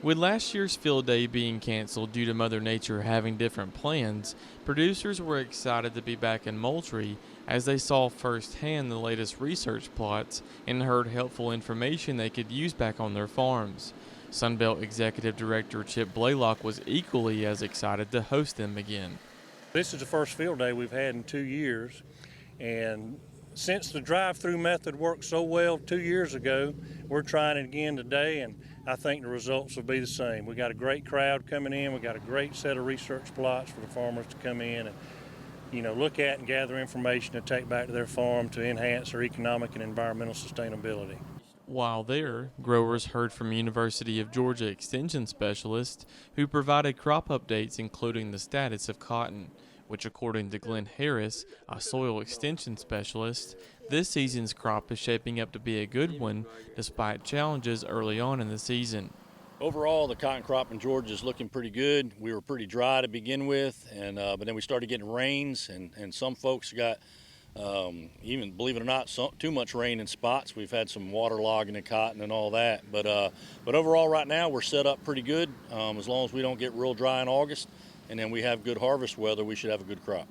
With last year's field day being canceled due to Mother Nature having different plans, producers were excited to be back in Moultrie as they saw firsthand the latest research plots and heard helpful information they could use back on their farms. Sunbelt Executive Director Chip Blaylock was equally as excited to host them again. This is the first field day we've had in 2 years, and since the drive-through method worked so well 2 years ago, we're trying it again today, and I think the results will be the same. We got a great crowd coming in. We got a great set of research plots for the farmers to come in and look at and gather information to take back to their farm to enhance their economic and environmental sustainability. While there, growers heard from University of Georgia extension specialists who provided crop updates including the status of cotton, which according to Glenn Harris, a soil extension specialist, this season's crop is shaping up to be a good one despite challenges early on in the season. Overall, the cotton crop in Georgia is looking pretty good. We were pretty dry to begin with, but then we started getting rains, and some folks got even, believe it or not, too much rain in spots. We've had some waterlogging in cotton and all that. But overall, right now, we're set up pretty good. As long as we don't get real dry in August, and then we have good harvest weather, we should have a good crop.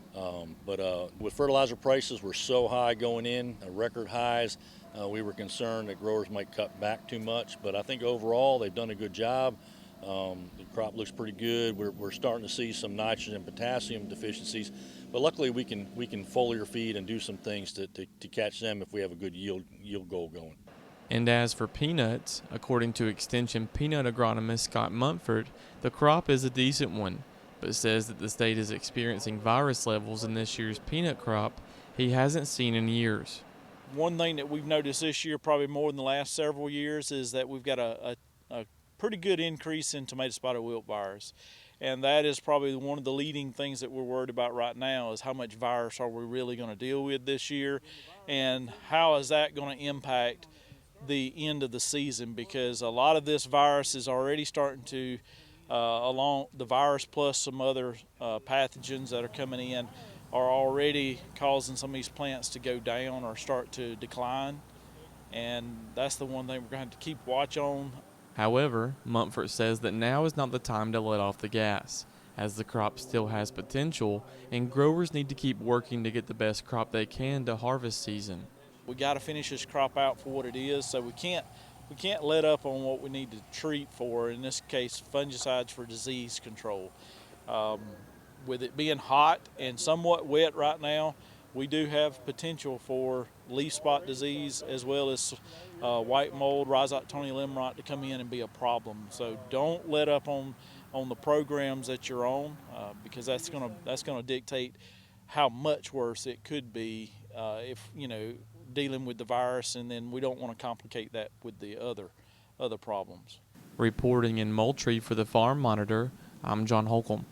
With fertilizer prices were so high going in, record highs, we were concerned that growers might cut back too much. But I think overall, they've done a good job. The crop looks pretty good. We're starting to see some nitrogen and potassium deficiencies, but luckily we can foliar feed and do some things to catch them if we have a good yield goal going. And as for peanuts, according to Extension peanut agronomist Scott Mumford, the crop is a decent one, but says that the state is experiencing virus levels in this year's peanut crop he hasn't seen in years. One thing that we've noticed this year, probably more than the last several years, is that we've got a pretty good increase in tomato spotted wilt virus. And that is probably one of the leading things that we're worried about right now is how much virus are we really going to deal with this year, and how is that going to impact the end of the season, because a lot of this virus is already starting to, along the virus plus some other pathogens that are coming in, are already causing some of these plants to go down or start to decline. And that's the one thing we're going to have to keep watch on. However, Mumford says that now is not the time to let off the gas, as the crop still has potential and growers need to keep working to get the best crop they can to harvest season. We got to finish this crop out for what it is, so we can't let up on what we need to treat for, in this case fungicides for disease control. With it being hot and somewhat wet right now, we do have potential for leaf spot disease as well as white mold, Rhizoctonia limeright to come in and be a problem. So don't let up on the programs that you're on, because that's gonna dictate how much worse it could be if dealing with the virus, and then we don't want to complicate that with the other problems. Reporting in Moultrie for the Farm Monitor, I'm John Holcomb.